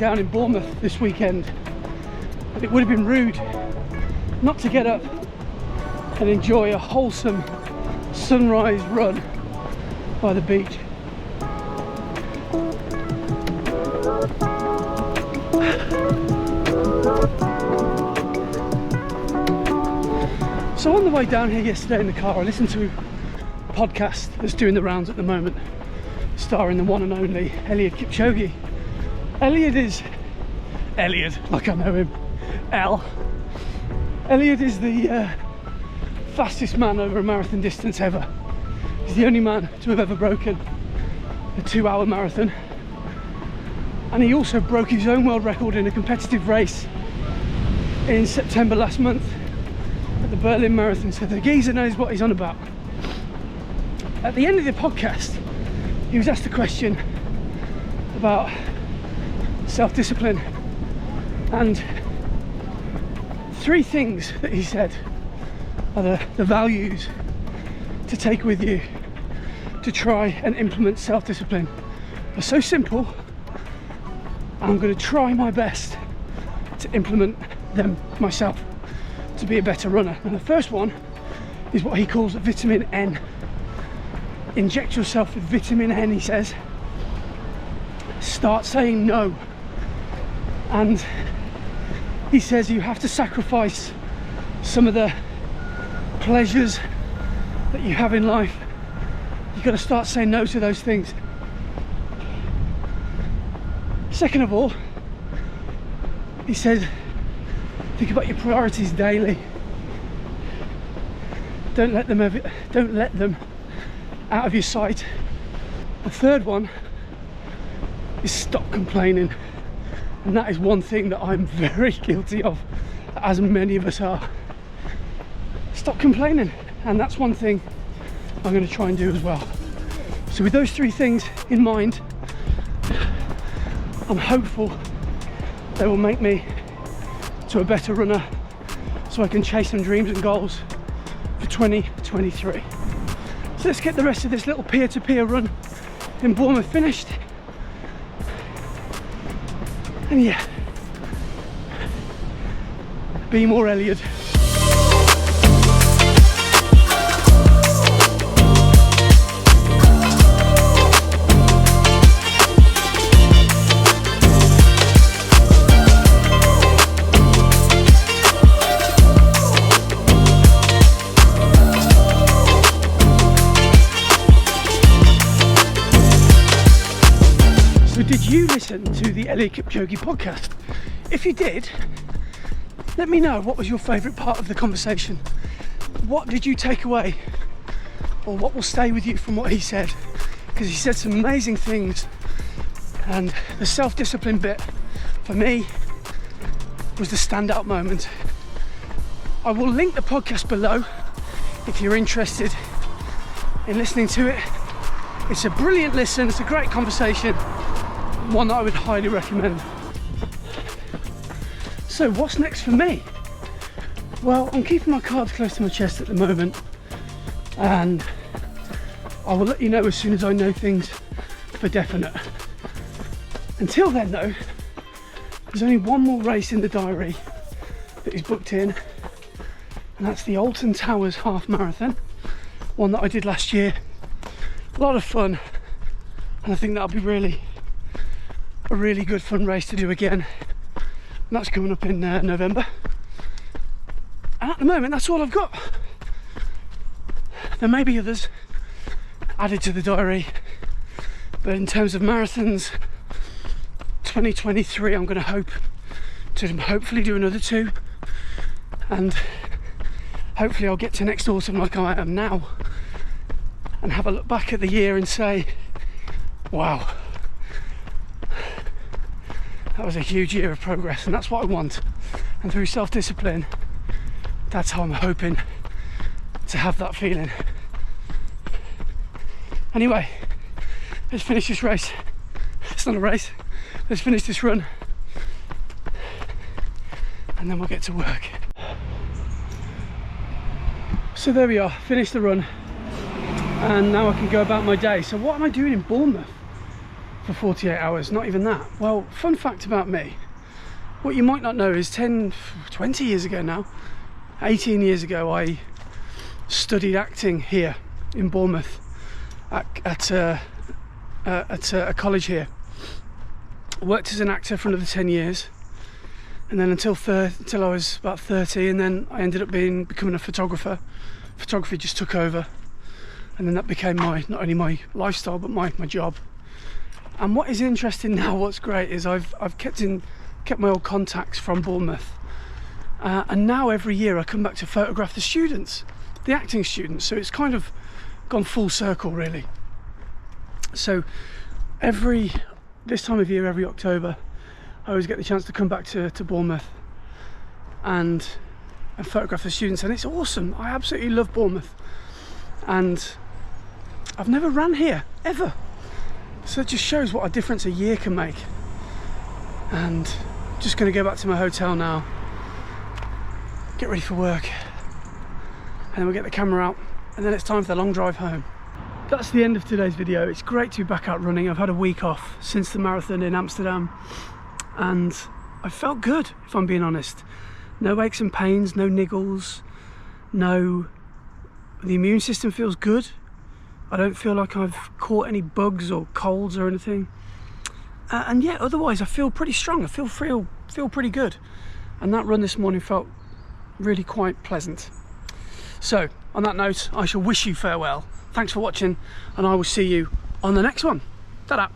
down in Bournemouth this weekend, and it would have been rude not to get up and enjoy a wholesome sunrise run by the beach. So on the way down here yesterday in the car, I listened to a podcast that's doing the rounds at the moment, starring the one and only Eliud Kipchoge. Eliud, like I know him, Eliud is the fastest man over a marathon distance ever. He's the only man to have ever broken a 2-hour marathon, and he also broke his own world record in a competitive race in September last month at the Berlin Marathon. So the geezer knows what he's on about. At the end of the podcast, he was asked a question about self-discipline, and 3 things that he said are the values to take with you to try and implement self-discipline. Are so simple, I'm going to try my best to implement them myself to be a better runner. And the first one is what he calls vitamin N. Inject yourself with vitamin N, he says. Start saying no. And he says you have to sacrifice some of the pleasures that you have in life. You've got to start saying no to those things. Second of all, he said, think about your priorities daily. Don't let them out of your sight. The third one is stop complaining, and that is one thing that I'm very guilty of, as many of us are. Stop complaining, and that's one thing I'm going to try and do as well. So with those 3 things in mind, I'm hopeful they will make me to a better runner, so I can chase some dreams and goals for 2023. So let's get the rest of this little peer-to-peer run in Bournemouth finished. And yeah, be more Eliud. Did you listen to the Eliud Kipchoge podcast? If you did, let me know what was your favourite part of the conversation. What did you take away? Or what will stay with you from what he said? Because he said some amazing things, and the self-discipline bit for me was the standout moment. I will link the podcast below if you're interested in listening to it. It's a brilliant listen, it's a great conversation, one that I would highly recommend. So what's next for me? Well, I'm keeping my cards close to my chest at the moment, and I will let you know as soon as I know things for definite. Until then though, there's only one more race in the diary that is booked in, and that's the Alton Towers half marathon, one that I did last year. A lot of fun, and I think that'll be a really good fun race to do again. And that's coming up in November. And at the moment, that's all I've got. There may be others added to the diary, but in terms of marathons, 2023, I'm going to hope to hopefully do another 2, and hopefully I'll get to next autumn like I am now, and have a look back at the year and say, wow, that was a huge year of progress, and that's what I want. And through self-discipline, that's how I'm hoping to have that feeling. Anyway, let's finish this race. It's not a race. Let's finish this run, and then we'll get to work. So there we are, finished the run, and now I can go about my day. So what am I doing in Bournemouth? for 48 hours, not even that. Well, fun fact about me, what you might not know is 20 years ago now, 18 years ago, I studied acting here in Bournemouth at a college here. Worked as an actor for another 10 years, and then until I was about 30, and then I ended up becoming a photographer. Photography just took over, and then that became not only my lifestyle but my job. And what is interesting now, what's great, is I've kept my old contacts from Bournemouth, and now every year I come back to photograph the students, the acting students. So it's kind of gone full circle, really. So this time of year, every October, I always get the chance to come back to Bournemouth and photograph the students, and it's awesome. I absolutely love Bournemouth, and I've never ran here ever, so it just shows what a difference a year can make. And I'm just going to go back to my hotel now, get ready for work, and then we'll get the camera out, and then it's time for the long drive home. That's the end of today's video. It's great to be back out running. I've had a week off since the marathon in Amsterdam, and I felt good, if I'm being honest. No aches and pains, no niggles, the immune system feels good. I don't feel like I've caught any bugs or colds or anything. And yeah, otherwise I feel pretty strong. I feel pretty good. And that run this morning felt really quite pleasant. So, on that note, I shall wish you farewell. Thanks for watching, and I will see you on the next one. Ta-da!